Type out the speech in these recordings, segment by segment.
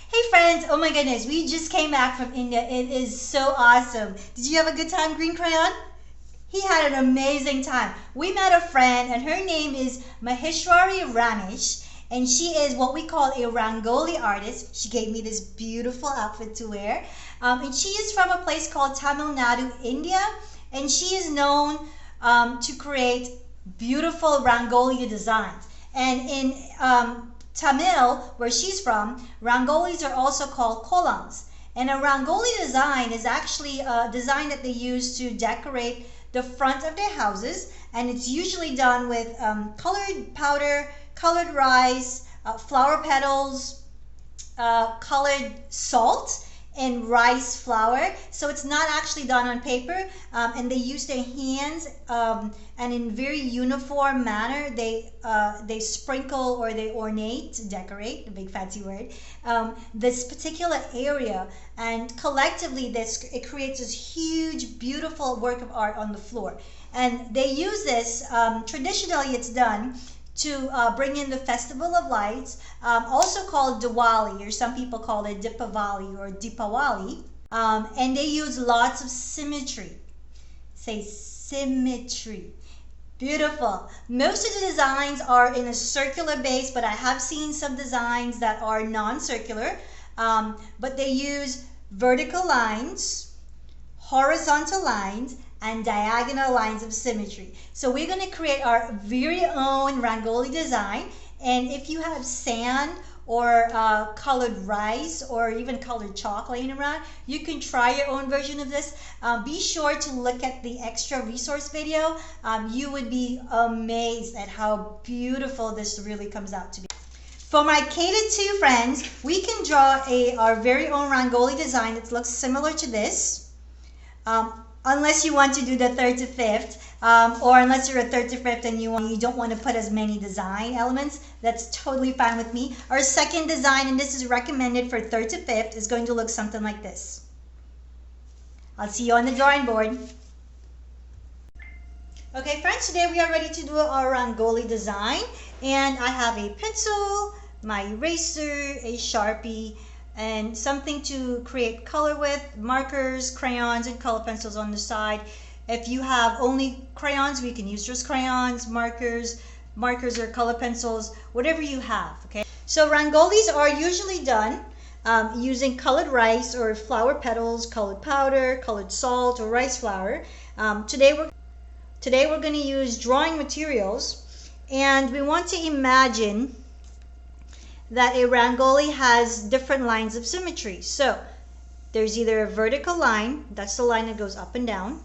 Hey friends, oh my goodness, we just came back from India. It is so awesome. Did you have a good time, Green Crayon? He had an amazing time. We met a friend and her name is Maheshwari Ramesh and she is what we call a Rangoli artist. She gave me this beautiful outfit to wear. And she is from a place called Tamil Nadu, India, and she is known to create beautiful Rangoli designs. And in Tamil, where she's from, Rangolis are also called kolams. And a Rangoli design is actually a design that they use to decorate the front of their houses. And it's usually done with colored powder, colored rice, flower petals, colored salt, and rice flour. So it's not actually done on paper, and they use their hands, and in very uniform manner they sprinkle or they ornate, decorate, a big fancy word, this particular area, and collectively it creates this huge beautiful work of art on the floor. And they use this, traditionally it's done to bring in the Festival of Lights, also called Diwali, or some people call it Dipavali or Dipawali. And they use lots of symmetry. Say symmetry. Beautiful. Most of the designs are in a circular base, but I have seen some designs that are non-circular. But they use vertical lines, horizontal lines, and diagonal lines of symmetry. So we're going to create our very own Rangoli design. And if you have sand or colored rice or even colored chalk laying around, you can try your own version of this. Be sure to look at the extra resource video. You would be amazed at how beautiful this really comes out to be. For my K-2 friends, we can draw our very own Rangoli design that looks similar to this. Unless you want to do the 3rd to 5th, or unless you're a 3rd to 5th and you don't want to put as many design elements, that's totally fine with me. Our second design, and this is recommended for 3rd to 5th, is going to look something like this. I'll see you on the drawing board. Okay friends, today we are ready to do our Rangoli design, and I have a pencil, my eraser, a Sharpie, and something to create color with, markers, crayons, and color pencils on the side. If you have only crayons, we can use just crayons, markers or color pencils, whatever you have, okay? So Rangolis are usually done using colored rice or flower petals, colored powder, colored salt, or rice flour. Today we're going to use drawing materials, and we want to imagine that a Rangoli has different lines of symmetry. So there's either a vertical line, that's the line that goes up and down,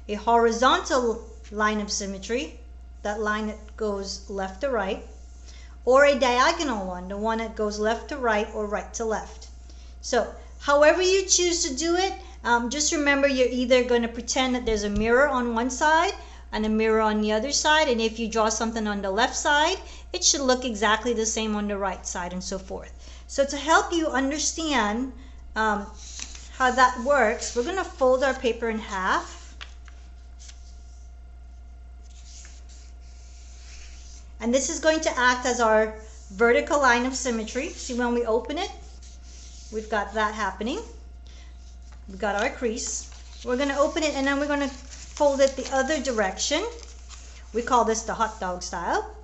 a horizontal line of symmetry, that line that goes left to right, or a diagonal one, the one that goes left to right or right to left. So however you choose to do it, just remember you're either going to pretend that there's a mirror on one side and a mirror on the other side, and if you draw something on the left side, it should look exactly the same on the right side, and so forth. So to help you understand how that works, we're going to fold our paper in half. And this is going to act as our vertical line of symmetry. See, when we open it, we've got that happening. We've got our crease. We're going to open it and then we're going to fold it the other direction. We call this the hot dog style.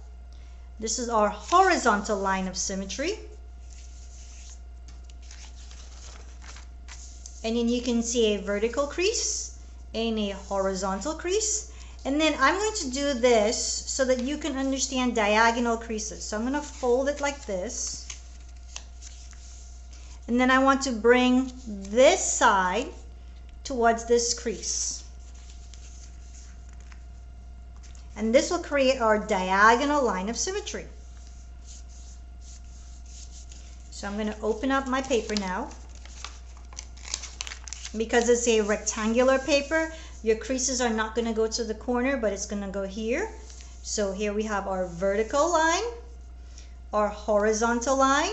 This is our horizontal line of symmetry. And then you can see a vertical crease and a horizontal crease. And then I'm going to do this so that you can understand diagonal creases. So I'm going to fold it like this. And then I want to bring this side towards this crease. And this will create our diagonal line of symmetry. So I'm going to open up my paper now. Because it's a rectangular paper, your creases are not going to go to the corner, but it's going to go here. So here we have our vertical line, our horizontal line,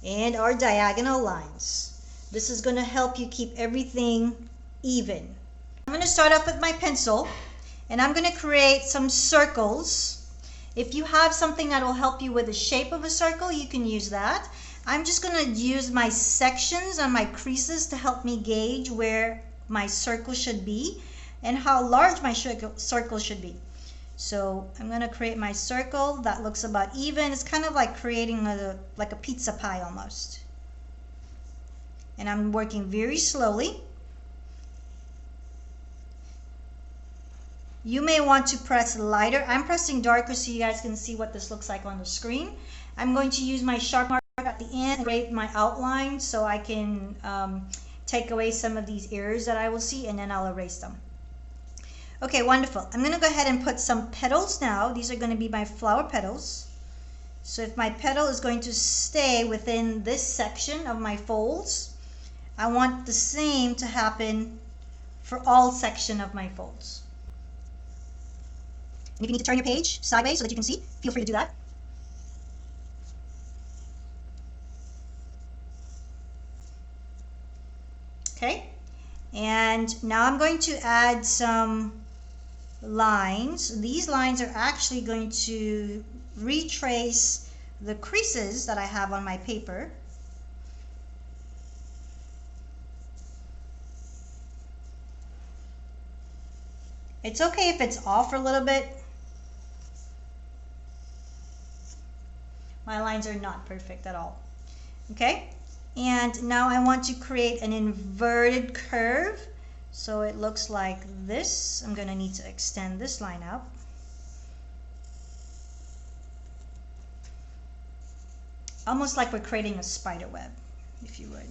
and our diagonal lines. This is going to help you keep everything even. I'm going to start off with my pencil. And I'm going to create some circles. If you have something that will help you with the shape of a circle, you can use that. I'm just going to use my sections on my creases to help me gauge where my circle should be and how large my circle should be. So I'm going to create my circle that looks about even. It's kind of like creating like a pizza pie almost. And I'm working very slowly. You may want to press lighter. I'm pressing darker so you guys can see what this looks like on the screen. I'm going to use my sharp marker at the end and create my outline so I can take away some of these errors that I will see, and then I'll erase them. Okay, wonderful. I'm going to go ahead and put some petals now. These are going to be my flower petals. So if my petal is going to stay within this section of my folds, I want the same to happen for all section of my folds. And if you need to turn your page sideways so that you can see, feel free to do that. Okay, and now I'm going to add some lines. These lines are actually going to retrace the creases that I have on my paper. It's okay if it's off a little bit. My lines are not perfect at all. Okay, and now I want to create an inverted curve. So it looks like this. I'm going to need to extend this line out. Almost like we're creating a spider web, if you would.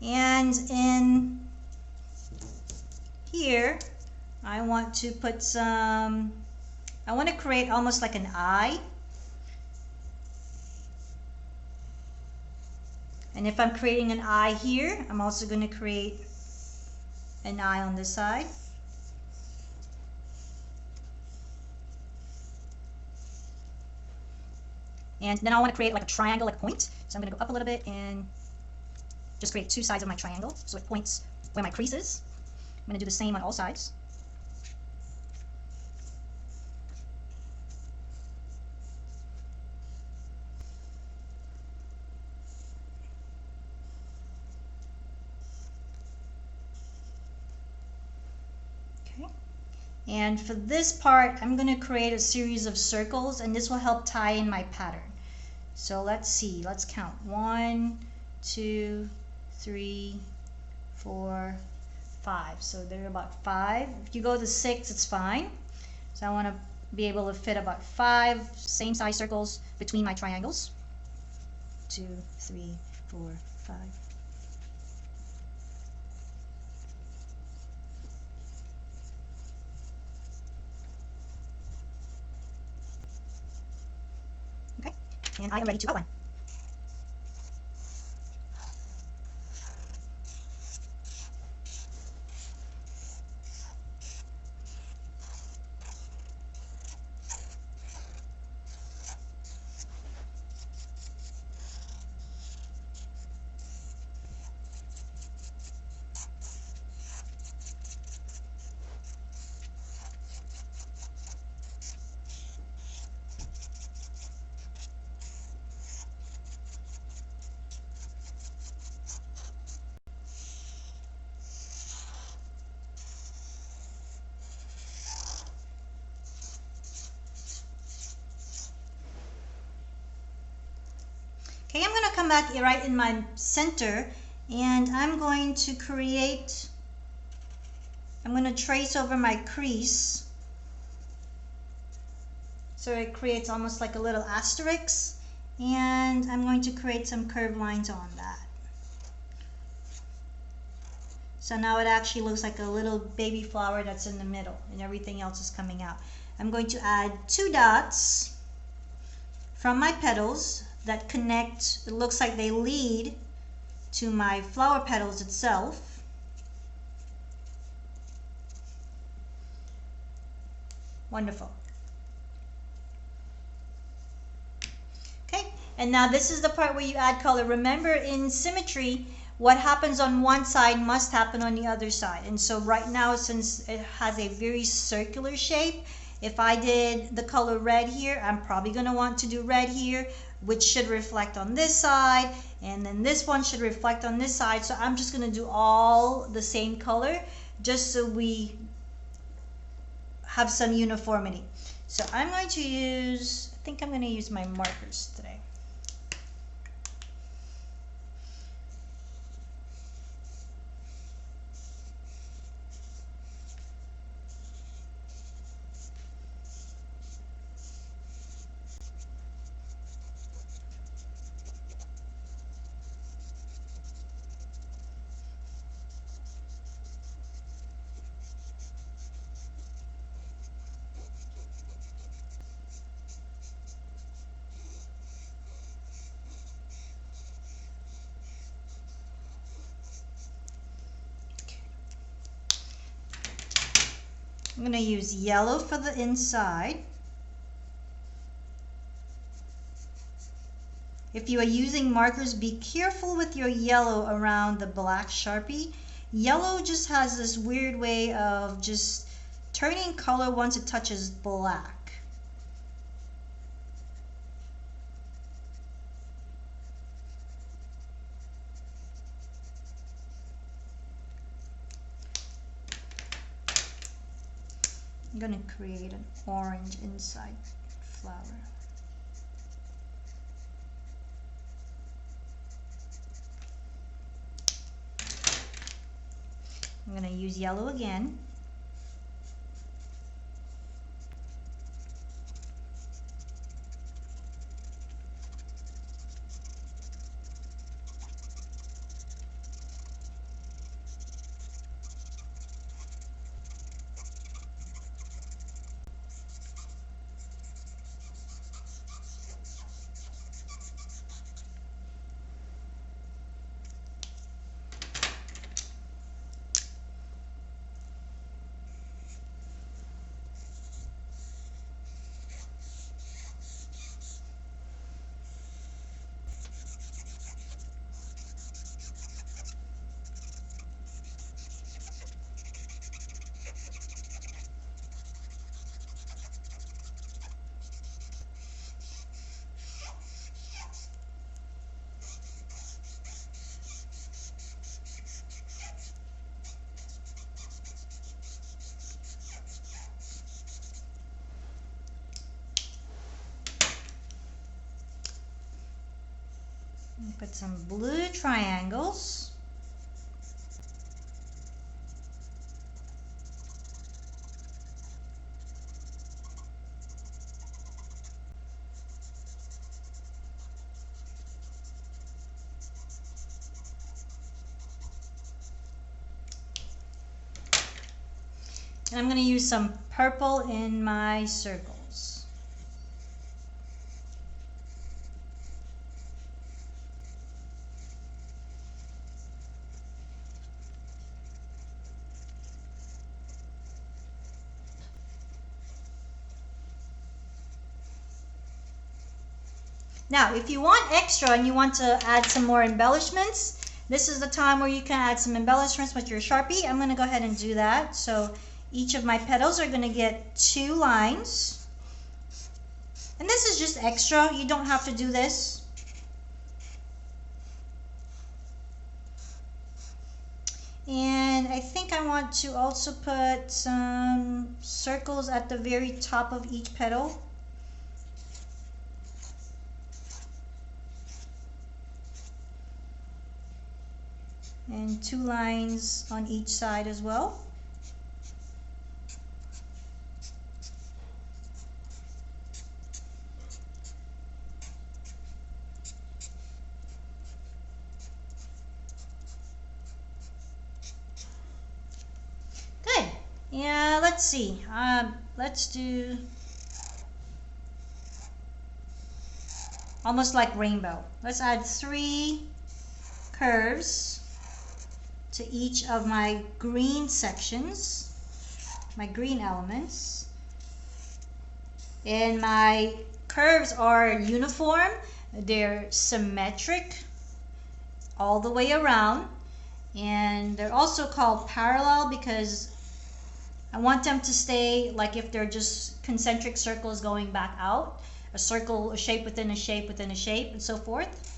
And in here, I want to put some, I want to create almost like an eye. And if I'm creating an eye here, I'm also going to create an eye on this side. And then I want to create like a triangle, like a point. So I'm going to go up a little bit and just create two sides of my triangle so it points where my crease is. I'm going to do the same on all sides. Okay. And for this part, I'm going to create a series of circles, and this will help tie in my pattern. So let's see, let's count. 1, 2, 3, 4, 5. So there are about 5. If you go to 6, it's fine. So I want to be able to fit about 5 same size circles between my triangles. 2, 3, 4, 5. Okay, and I am ready to outline. Okay, I'm going to come back right in my center, and I'm going to create, I'm going to trace over my crease so it creates almost like a little asterisk, and I'm going to create some curved lines on that. So now it actually looks like a little baby flower that's in the middle and everything else is coming out. I'm going to add 2 dots from my petals that connect, it looks like they lead to my flower petals itself. Wonderful. And now this is the part where you add color. Remember, in symmetry, what happens on one side must happen on the other side. And so right now, since it has a very circular shape, if I did the color red here, I'm probably going to want to do red here, which should reflect on this side, and then this one should reflect on this side. So I'm just going to do all the same color just so we have some uniformity. So I'm going to use, I think I'm going to use my markers today. I'm going to use yellow for the inside. If you are using markers, be careful with your yellow around the black Sharpie. Yellow just has this weird way of just turning color once it touches black. I'm going to create an orange inside flower. I'm going to use yellow again. Put some blue triangles. And I'm going to use some purple in my circles. Now, if you want extra and you want to add some more embellishments, this is the time where you can add some embellishments with your Sharpie. I'm going to go ahead and do that. So each of my petals are going to get 2 lines. And this is just extra. You don't have to do this. And I think I want to also put some circles at the very top of each petal. And 2 lines on each side as well. Good. Yeah, let's see. Let's do almost like rainbow. Let's add 3 curves to each of my green sections, my green elements. And my curves are uniform. They're symmetric all the way around, and they're also called parallel because I want them to stay like if they're just concentric circles going back out, a circle, a shape within a shape within a shape, and so forth.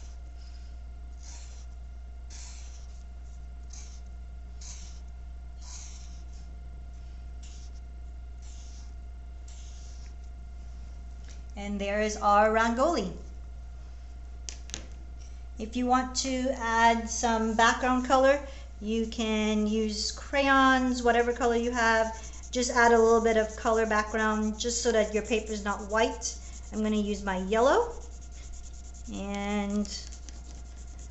And there is our Rangoli. If you want to add some background color, you can use crayons, whatever color you have. Just add a little bit of color background just so that your paper is not white. I'm going to use my yellow, and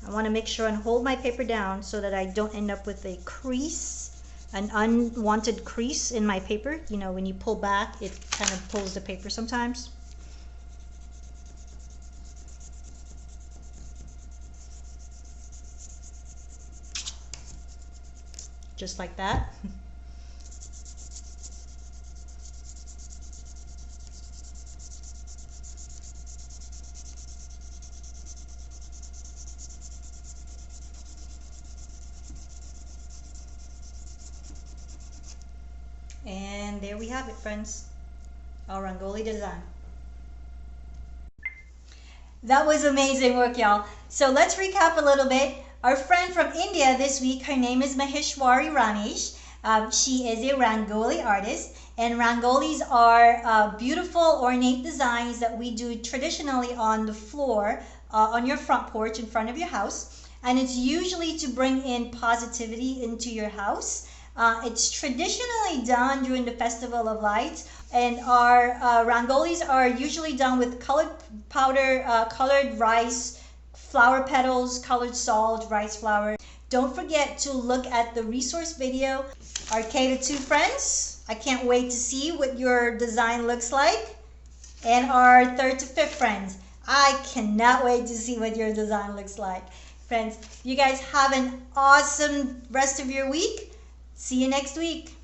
I want to make sure and hold my paper down so that I don't end up with a crease, an unwanted crease in my paper. You know, when you pull back, it kind of pulls the paper sometimes. Just like that. And there we have it, friends, our Rangoli design. That was amazing work, y'all. So let's recap a little bit. Our friend from India this week, her name is Maheshwari Ramesh. She is a Rangoli artist, and Rangolis are beautiful ornate designs that we do traditionally on the floor, on your front porch in front of your house. And it's usually to bring in positivity into your house. It's traditionally done during the Festival of Lights, and our Rangolis are usually done with colored powder, colored rice, flower petals, colored salt, rice flour. Don't forget to look at the resource video. Our K-2 friends, I can't wait to see what your design looks like. And our 3rd to 5th friends, I cannot wait to see what your design looks like. Friends, you guys have an awesome rest of your week. See you next week.